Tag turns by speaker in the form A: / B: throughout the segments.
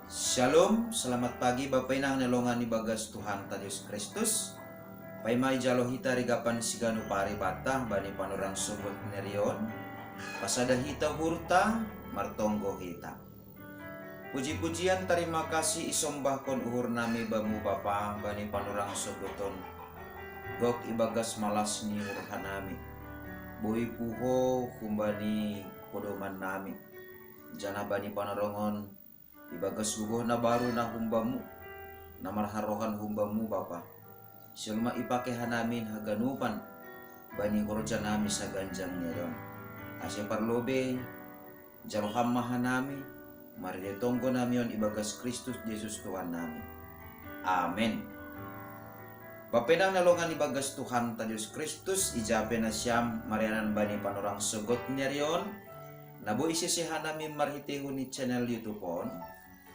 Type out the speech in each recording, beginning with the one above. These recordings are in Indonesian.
A: Shalom, selamat pagi Bapak Inang nelongan ni bagas Tuhan Yesus Kristus. Paimay jalohita rigapan siganu pari batah bani panurang subot nerion. Pasada hita hurta martonggo hita. Puji-pujian terima kasih isombah kon uhur nami bamu Bapa bani panurang suboton. Gok ibagas malas ni urhanami. Bui puho kumbani podoman nami. Jana bani panarongon ibagas lugoh na baru na humbamu na marharohan humbamu Bapa. Silma ipakehan namin haganupan bani korja nami sa ganjang niya asya parlobe jaloham mahan nami maridetonggo nami yon ibagas Kristus Yesus Tuhan nami. Amen. Bapenang nalongan ibagas Tuhan Yesus Kristus ijape na siyam marianan bani panorang sugot niya riyon. Nabu isisihan namin marhitihon ni channel YouTube on.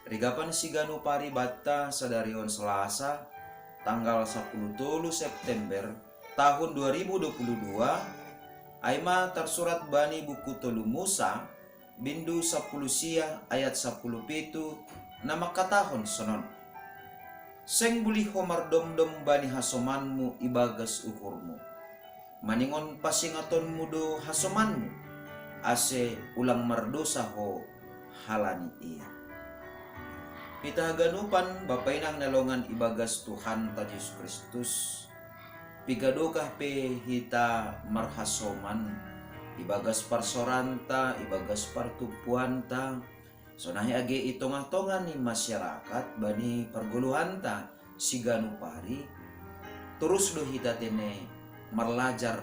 A: Rigapan siganu pari bata sa darion Selasa tanggal 10 September tahun 2022 ayma tersurat bani buku telu Musa bindu 10 sia ayat 10 pitu na makatahon sonon. Seng buli homar domdom bani hasomanmu ibagas uhurmu. Maningon pasingatonmu do hasomanmu ase ulang mardosa ho halani iya. Kita ganupan bapainang nalongan ibagas Tuhan Yesus Kristus. Pigadokah pe hita marhasoman ibagas parsoranta, ibagas partumpuanta. Sonahi age itonga-tonga ni masyarakat bani perguluhanta siganu pari. Terus do hita tene marlajar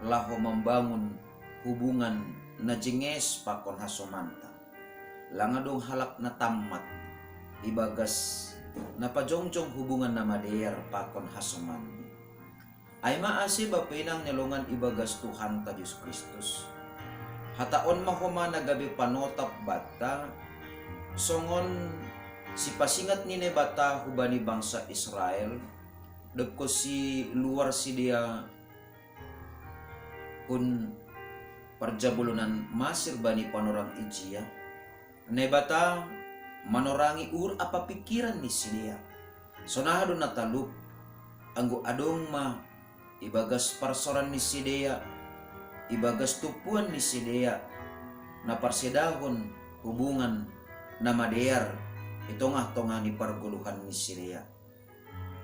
A: laho membangun hubungan na jenges pakon hasomanta. Langadong halak na tamat ibagas napajongjong hubungan na mader pakon hasoman. Ay maasi bapinang nilongan ibagas Tuhan Yesus Kristus. Hataon mahoma nagabi panotap bata songon si pasingat ni bata hubani bangsa Israel dagko si luar si dia kun parjabulunan masir bani panorang ijia nebata manorangi apa pikiran ni sidia. Sonahado nataluk anggo adong ma ibagas parsoran ni sidia ibagas tupuan ni sidia na parsedahon hubungan na madear itongah-tongah ni parguluhan ni sidia.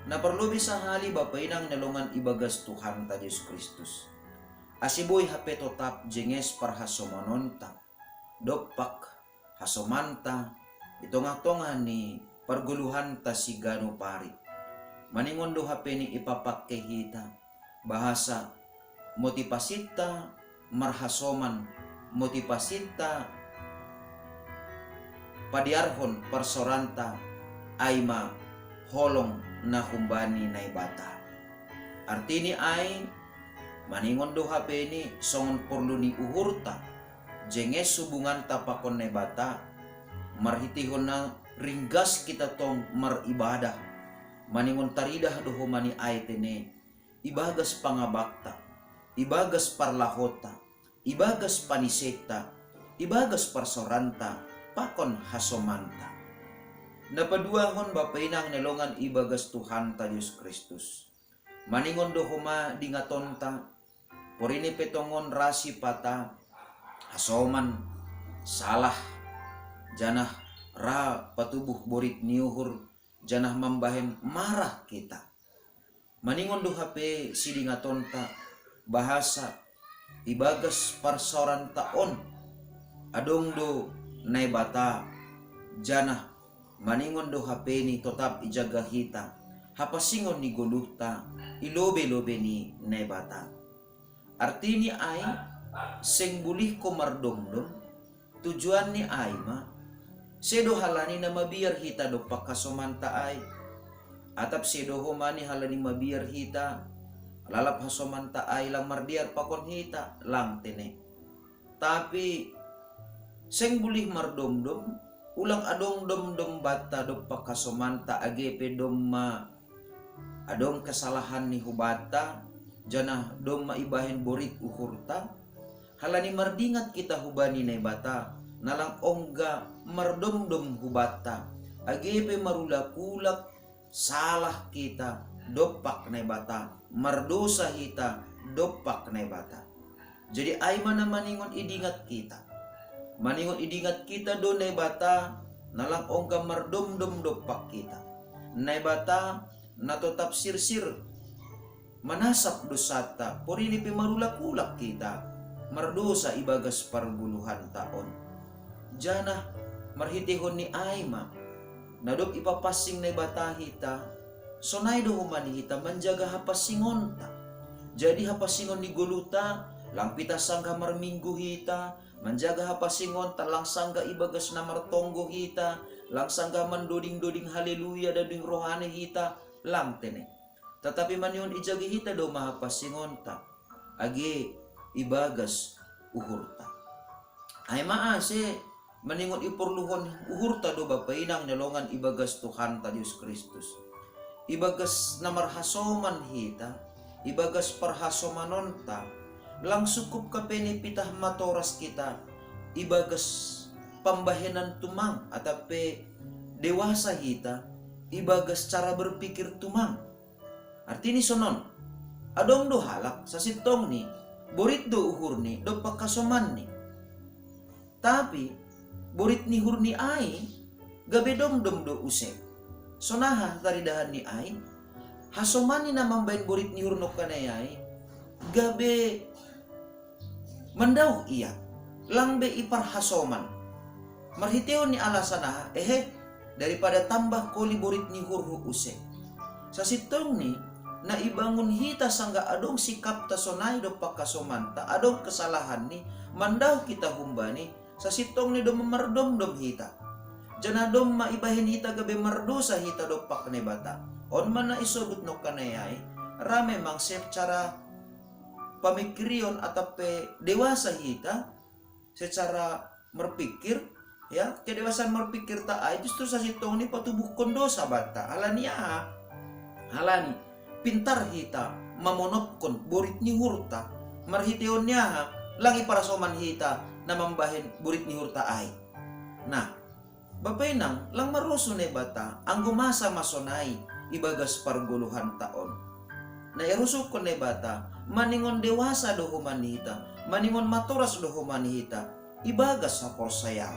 A: Na perlu bisa hali bapainang nalongan ibagas Tuhan Yesus Kristus. Asiboy hape totap jenges parhasomanonta dopak hasomanta itongah-tongah ni perguluhan ta sigano pari. Maningon do hape ni ipapakke hita bahasa motivasita marhasoman motivasita padiarhon persoranta aima holong na humbani na ibata. Artini ay maningon do hape ni songon perlu ni uhurta jenges hubungan tapakon na ibata marhitihon na ringgas kita tong maribadah maningon taridah doho mani aitene ibagas pangabakta ibagas parlahota ibagas paniseta ibagas parsoranta pakon hasomanta. Napaduahon bapainang nelongan ibagas Tuhan Yesus Kristus. Maningon doho ma dingatonta porini petongon rasi pata hasoman salah janah ra patubuh borit niuhur janah mambahen marah kita. Maningon do hape sidingatonta bahasa ibagas parsoran taon adong do naibata janah maningon do hape ni totap ijaga hita hapasingon ni guluhta ilobe-lobe ni naibata. Artini ay seng bulih ko mardomdom tujuan ni ay ma sedo halani na mabiyar hita do pakasomanta ay atap sedo humani halani mabiyar hita lalap hasomanta ay lang mardiar pakon hita lang tene. Tapi seng bulih mardomdom ulang adong domdom bata do pakasomanta agepe domma adong kesalahan ni hubata janah domma ibahin borit uhurta halani mardingat kita hubani na bata nalang ongga mardomdom hubata Agepe marulak-ulak salah kita dopak na bata, mardosa hita dopak na bata. Jadi ay mana maningon idingat kita. Maningon idingat kita do na bata nalang ongka mardom-dom dopak kita. Na bata nato tafsir-sir manasap dosata porini pe marulak-ulak kita mardosa ibagas parguluhan taon. Jana marhitihon ni Aima nadop ipapasing na bata hita sonay do humani hita menjaga hapasingon ta. Jadi hapasingon ni guluta lampita sangga marminggu hita menjaga hapasingon ta lang sangga ibagas na martonggo hita lang sangga mandoding-doding haleluya dading rohani hita lang tene. Tetapi manion ijagi hita do mahapasingon ta age ibagas uhurta. Ay maase maningon iporluhon uhurta do bapainang nalongan ibagas Tuhan ta Dios Kristus. Ibagas na marhasoman hita, ibagas parhasomanon ta, lang sukup ka penipitah matoras kita, ibagas pambahenan tumang atape dewasa hita, ibagas cara berpikir tumang. Artini sonon, adong do halak sa sitong ni, borit do uhur ni, do pakasoman ni. Tapi borit ni hurni ay gabe dom-dom do usep. Sonaha taridahan ni ay hasomani na mambain borit ni hurnok kanay ay gabe mandaw iya langbe ipar hasoman. Marhiteon ni alasana daripada tambah koli borit ni hurhu usep. Sa sitong ni na ibangun hita sangga adong sikap ta sonay do pakasoman ta adong kesalahan ni mandaw kita humbani sa sitong ni do mamardom-dom hita. Jana dom maibahin hita gabe mardosa hita do pak ne bata. On man na isobut no kanayay, rame mang secara pamikirion atape dewasa hita secara berpikir ya, kedewasaan berpikir ta ay justru sa sitong ni patubuh kondosa bata. Halani pintar hita mamonopkon borit ni hurta marhiteon niya langi para soman hita na mambahin burit ni hurta ay. Nah, bapainang lang maruso ne bata ang gumasa masonay ibagas parguluhan taon. Na irusok ko ne bata maningon dewasa do humanita, maningon maturas do humanita, ibagas sa porsayaw.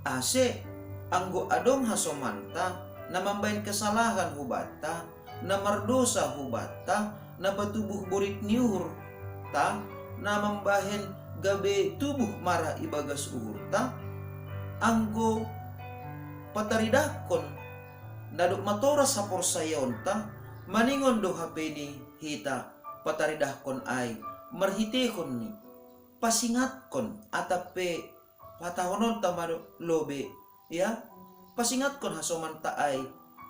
A: Ase, anggo adong hasomanta na mambahin kesalahan hubata, na mardosa hubata, na patubuh burit ni hurta, na mambahin gabe tubuh marah ibagas uhurta anggo pataridakon nadok matoras sa porsayon ta maningon do hapeni hita pataridakon ay marhitehon ni pasingatkon atape patahonon ta lobe ya pasingatkon hasoman ta ay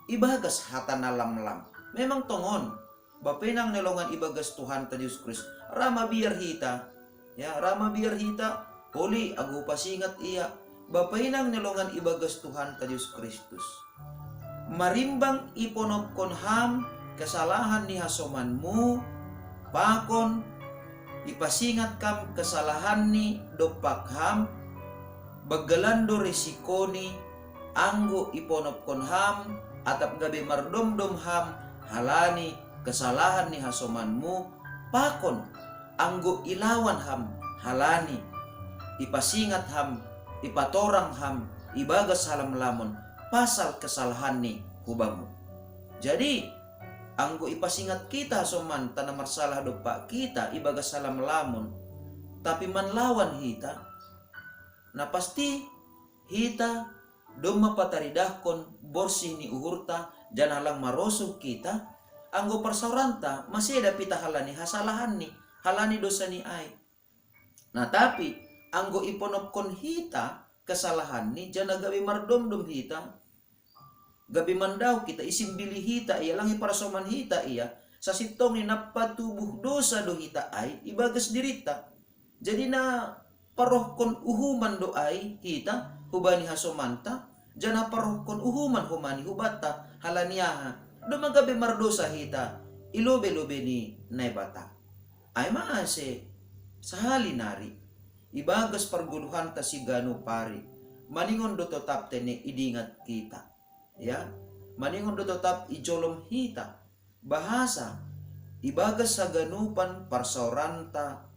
A: ibagas hata nalamlam memang tongon bapenang nelongan ibagas Tuhan ta Dios Kristus rama biar hita ya rama biar hita holi agu pasingat iya bapainang nelongan ibagas Tuhan ta Dios Kristus marimbang iponopkon ham kesalahan ni hasomanmu pakon ipasingat kam kesalahan ni dopak ham bagalando resiko ni anggo iponopkon ham atap gabe mardom-dom ham halani kesalahan ni hasomanmu pakon anggo ilawan ham halani ipasingat ham ipatorang ham ibagas halam lamon pasal kesalahan ni hubamu. Jadi anggo ipasingat kita soman tanah marsalah dopa kita ibagas halam lamon tapi manlawan hita na pasti hita doma pataridahkon borsih ni uhurta janalang marosuh kita anggo persauranta masih ada pita halani hasalahan ni halani dosa ni ay. Nah tapi anggo iponopkon hita kesalahan ni jana gabi mardom-dom hita gabi mandaw kita isimbili hita iya langi para soman hita iya sa sitong ni napatubuh dosa do hita ay ibagas dirita. Jadi na parohkon uhuman do ay hita hubani hasomanta jana parohkon uhuman humani hubata halaniaha do magabi mardosa hita ilobe-lobe ni naibata. Ay maase sahali nari ibagas parguluhan ta si gano pari maningon do tetap tene idingat kita ya maningon do tetap ijolom hita bahasa ibagas sa ganupan parsauranta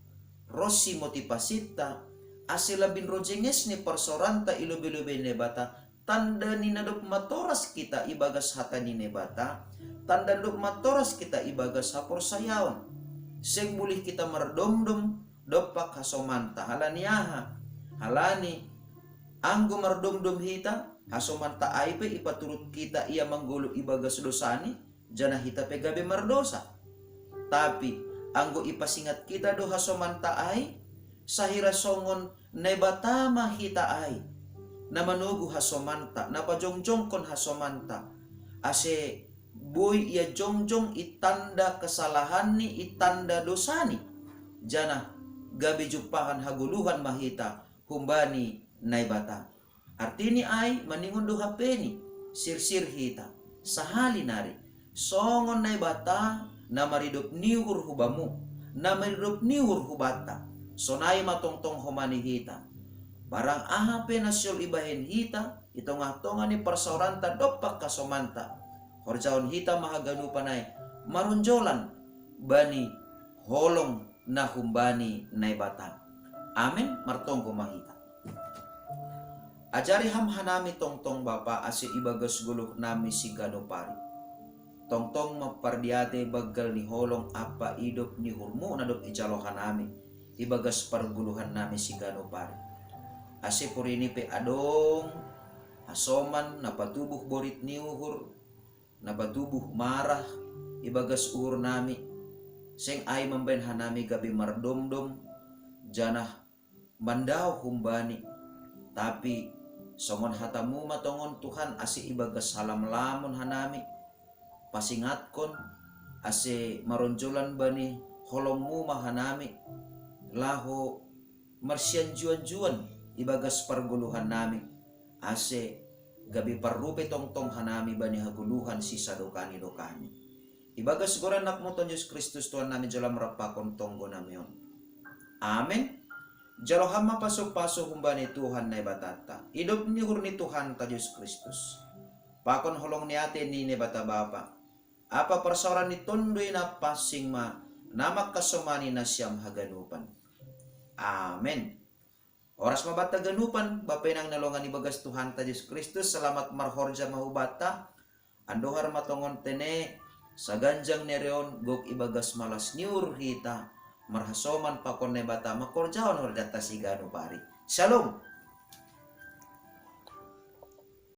A: Rossi motivasita asilabin rojenges ni parsauranta ilubi-lubi nebata tanda ni nadop matoras kita ibagas hata ni nebata tanda nadop matoras kita ibagas hapor sayawan seng boleh kita mardomdom dopak hasomanta halaniaha halani anggo mardomdom hita hasomanta aipe ipaturut kita ia manggulu ibagas dosani jana hita pegabe mardosa tapi anggo ipasingat kita do hasomanta ai sahira songon nebatama hita ai na manugu hasomanta na pajongjongkon hasomanta ase boy ia jongjong itanda kesalahan ni itanda dosani jana gabi jupahan haguluhan mahita humbani naibata artini ai maningon do hapeni sirsir hita sahali nari songon naibata na maridop niur hubamu na maridop niur hubata sonai matongtong humani hita barang ahape nasyol ibahen hita itong atongan ni parsauranta dopak kasomanta horjaon hita mahaganu panay marunjolan bani holong na humbani naibata amin martongko mahita ajari hamhanami tongtong bapa ase ibagas guluk nami si ganopari tongtong mapardiate bagal ni holong apa idop ni hurmu nadop ijalohan nami ibagas parguluhan nami si ganopari ase purini pe adong asoman napatubuh borit ni uhur napatubuh marah ibagas uhur nami seng ay mamben hanami gabi mardomdom janah mandaw humbani tapi songon hatamu matongon Tuhan ase ibagas salam lamun hanami pasingatkon ase maronjolan bani holongmu mahanami laho marsian juan-juan ibagas parguluhan nami ase gabi parrupe tongtong hanami bani haguluhan sisa dokani ibagas goran nakmo ton Yesus Kristus Tuhan nami jalam rapakon tonggo namion amen jalo hama pasok-pasok humbani Tuhan na ibatata idop ni hurni Tuhan ta Yesus Kristus pakon holong ni ate ni nebata bapa apa persoalan ni tondoy na pasing ma namak kasomani na siyam haganupan amen oras mabata ganupan bapay nang nalongan ibagas Tuhan ta Yesus Kristus selamat marhorja mahubata andohar matongon tene sa ganjang nereon gok ibagas malas niur hita marhasoman pakon nebata makorjaon hordata si ganupari shalom